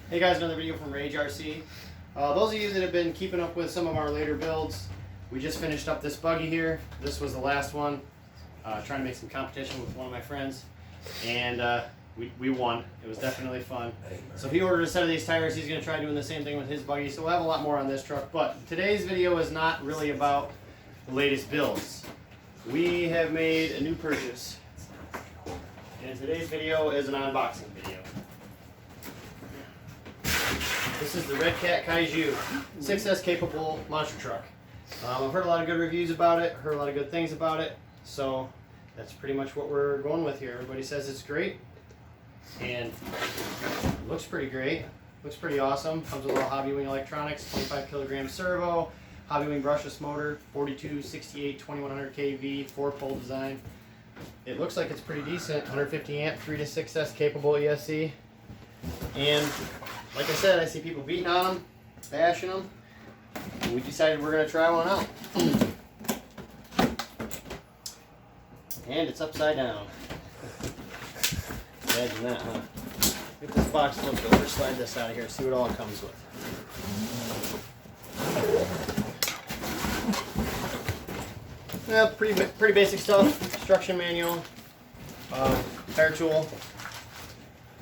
Hey guys, another video from Rage RC. Those of you that have been keeping up with some of our later builds, we just finished up this buggy here. This was the last one, trying to make some competition with one of my friends, and we won. It was definitely fun. So he ordered a set of these tires. He's going to try doing the same thing with his buggy, so we'll have a lot more on this truck. But today's video is not really about the latest builds. We have made a new purchase, and today's video is an unboxing video. This is the Redcat Kaiju 6S capable monster truck. I've heard a lot of good reviews about it, heard a lot of good things about it, so that's pretty much what we're going with here. Everybody says it's great, and it looks pretty great, looks pretty awesome. Comes with all Hobby Wing electronics, 25 kilogram servo, Hobby Wing brushless motor, 42, 68, 2100 kV, 4-pole design. It looks like it's pretty decent, 150 amp, 3 to 6S capable ESC, and like I said, I see people beating on them, bashing them, and we decided we're going to try one out. And it's upside down. Imagine that, huh? Get this box flipped over, slide this out of here, see what all it comes with. Yeah, pretty basic stuff. Instruction manual, tire tool.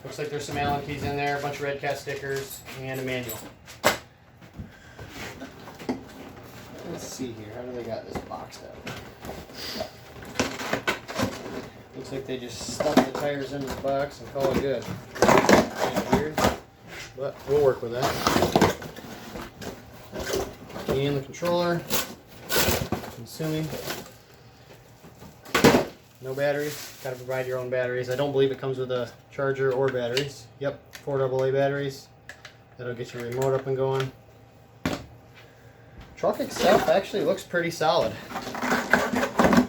Looks like there's some Allen keys in there, a bunch of Redcat stickers, and a manual. Let's see here, how do they got this boxed out? Looks like they just stuck the tires into the box and call it good. Kind of weird, but we'll work with that. And the controller, I'm assuming. No batteries, got to provide your own batteries. I don't believe it comes with a charger or batteries. Yep, 4 AA batteries. That'll get your remote up and going. Truck itself actually looks pretty solid.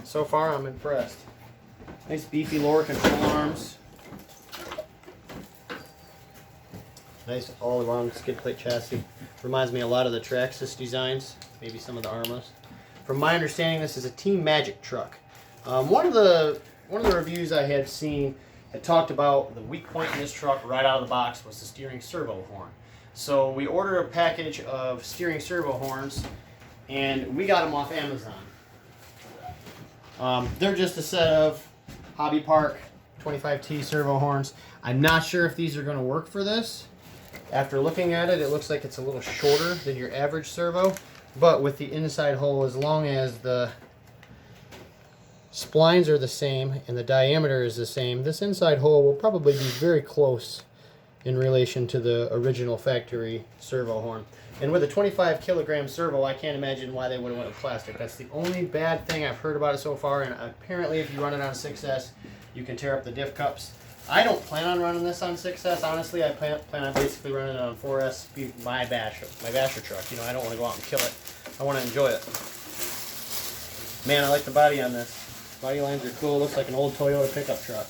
So far I'm impressed. Nice beefy lower control arms. Nice all around skid plate chassis. Reminds me a lot of the Traxxas designs, maybe some of the Armas. From my understanding, this is a Team Magic truck. One of the reviews I had seen had talked about the weak point in this truck right out of the box was the steering servo horn. So we ordered a package of steering servo horns, and we got them off Amazon. They're just a set of Hobby Park 25T servo horns. I'm not sure if these are going to work for this. After looking at it, it looks like it's a little shorter than your average servo, but with the inside hole, as long as the splines are the same and the diameter is the same, this inside hole will probably be very close in relation to the original factory servo horn. And with a 25 kilogram servo, I can't imagine why they would have went with plastic. That's the only bad thing I've heard about it so far, and apparently if you run it on 6S, you can tear up the diff cups. I don't plan on running this on 6S, honestly. I plan on basically running it on 4S, be my basher truck. You know, I don't want to go out and kill it. I want to enjoy it. Man, I like the body on this. Body lines are cool. Looks like an old Toyota pickup truck.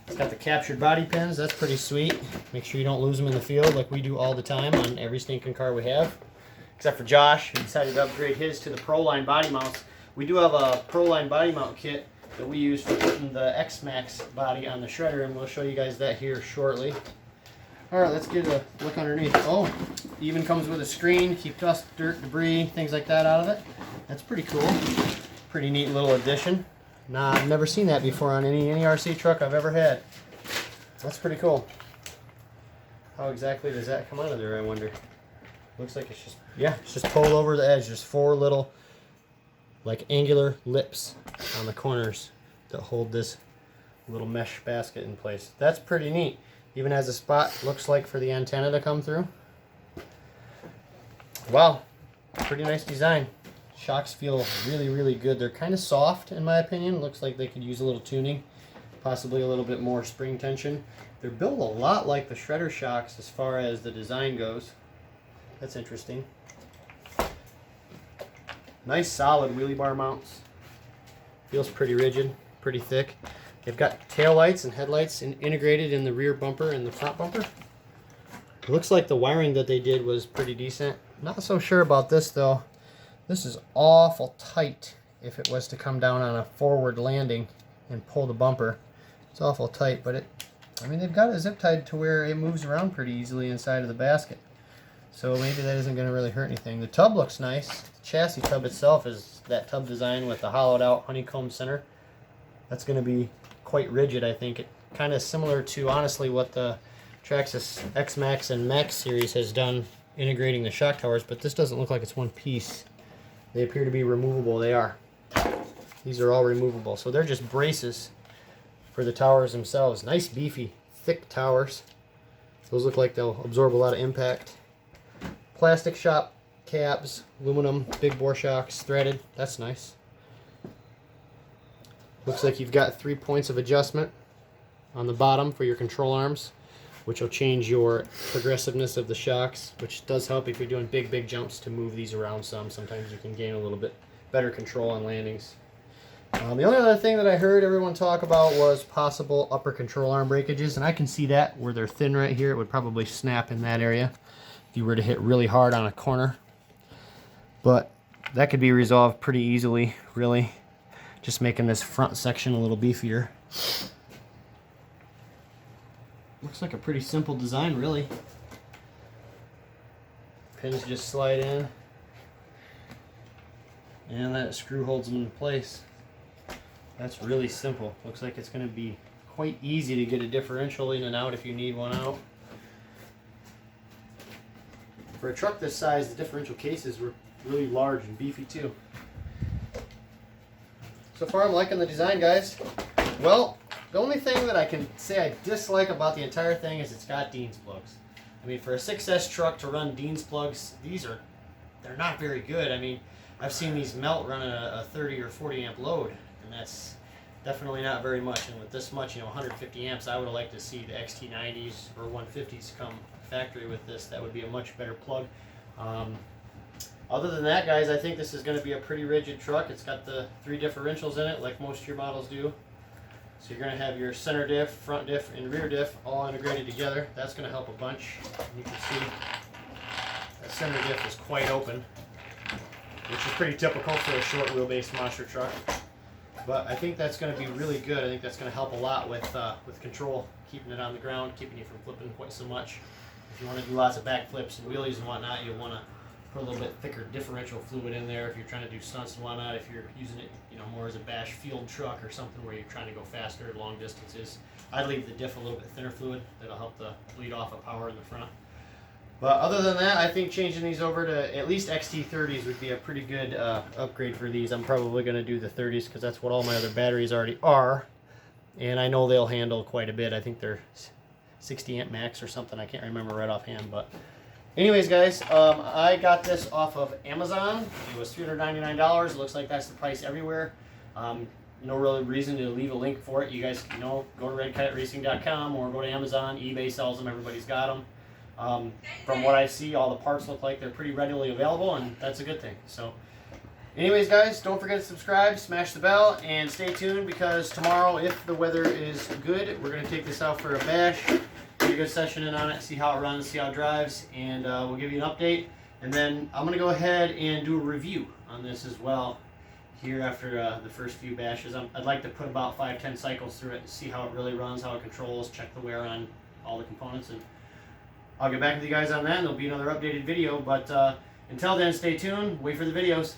It's got the captured body pins. That's pretty sweet. Make sure you don't lose them in the field like we do all the time on every stinking car we have. Except for Josh, who decided to upgrade his to the Pro-Line body mounts. We do have a Pro-Line body mount kit that we use for putting the X-Max body on the shredder, and we'll show you guys that here shortly. Alright, let's get a look underneath. Oh, even comes with a screen. Keep dust, dirt, debris, things like that out of it. That's pretty cool. Pretty neat little addition. Nah, I've never seen that before on any RC truck I've ever had. That's pretty cool. How exactly does that come out of there, I wonder? Looks like it's just, yeah, it's just pulled over the edge. There's 4 little, like, angular lips on the corners that hold this little mesh basket in place. That's pretty neat. Even has a spot, looks like, for the antenna to come through. Wow, pretty nice design. Shocks feel really, really good. They're kind of soft, in my opinion. Looks like they could use a little tuning, possibly a little bit more spring tension. They're built a lot like the shredder shocks as far as the design goes. That's interesting. Nice solid wheelie bar mounts. Feels pretty rigid, pretty thick. They've got tail lights and headlights integrated in the rear bumper and the front bumper. It looks like the wiring that they did was pretty decent. Not so sure about this though. This is awful tight if it was to come down on a forward landing and pull the bumper. It's awful tight, but it I mean, they've got it zip tied to where it moves around pretty easily inside of the basket. So maybe that isn't going to really hurt anything. The tub looks nice. The chassis tub itself is that tub design with the hollowed out honeycomb center. That's going to be quite rigid, I think. It kind of similar to, honestly, what the Traxxas X-Max and Max series has done integrating the shock towers, but this doesn't look like it's one piece. They appear to be removable. They are. These are all removable. So they're just braces for the towers themselves. Nice, beefy, thick towers. Those look like they'll absorb a lot of impact. Plastic shop cabs, aluminum, big bore shocks, threaded. That's nice. Looks like you've got 3 points of adjustment on the bottom for your control arms, which will change your progressiveness of the shocks, which does help if you're doing big jumps to move these around some. Sometimes you can gain a little bit better control on landings. The only other thing that I heard everyone talk about was possible upper control arm breakages, and I can see that where they're thin right here. It would probably snap in that area if you were to hit really hard on a corner. But that could be resolved pretty easily, really. Just making this front section a little beefier. Looks like a pretty simple design, really. Pins just slide in, and that screw holds them in place. That's really simple. Looks like it's going to be quite easy to get a differential in and out if you need one out. For a truck this size, the differential cases were really large and beefy too. So far I'm liking the design, guys. Well, the only thing that I can say I dislike about the entire thing is it's got Dean's plugs. I mean, for a 6S truck to run Dean's plugs, they're not very good. I mean, I've seen these melt running a 30 or 40 amp load, and that's definitely not very much. And with this much, 150 amps, I would have liked to see the XT90s or 150s come factory with this. That would be a much better plug. Other than that, guys, I think this is going to be a pretty rigid truck. It's got the 3 differentials in it, like most of your models do. So you're going to have your center diff, front diff, and rear diff all integrated together. That's going to help a bunch. And you can see that center diff is quite open, which is pretty typical for a short wheelbase monster truck. But I think that's going to be really good. I think that's going to help a lot with control, keeping it on the ground, keeping you from flipping quite so much. If you want to do lots of back flips and wheelies and whatnot, you'll want to put a little bit thicker differential fluid in there if you're trying to do stunts and whatnot. If you're using it, more as a bash field truck or something where you're trying to go faster long distances, I'd leave the diff a little bit thinner fluid. That'll help the bleed off of power in the front. But other than that, I think changing these over to at least XT30s would be a pretty good upgrade for these. I'm probably going to do the 30s because that's what all my other batteries already are, and I know they'll handle quite a bit. I think they're 60 amp max or something. I can't remember right offhand, but anyways, guys, I got this off of Amazon. It was $399. It looks like that's the price everywhere. No real reason to leave a link for it. You guys can go to redcatracing.com or go to Amazon. eBay sells them. Everybody's got them. From what I see, all the parts look like they're pretty readily available, and that's a good thing. So anyways, guys, don't forget to subscribe, smash the bell, and stay tuned because tomorrow, if the weather is good, we're going to take this out for a bash. Get a good session in on it, see how it runs, see how it drives, and we'll give you an update. And then I'm going to go ahead and do a review on this as well here after the first few bashes. I'd like to put about 5-10 cycles through it and see how it really runs, how it controls, check the wear on all the components, and I'll get back with you guys on that, and there'll be another updated video. But until then, stay tuned, wait for the videos.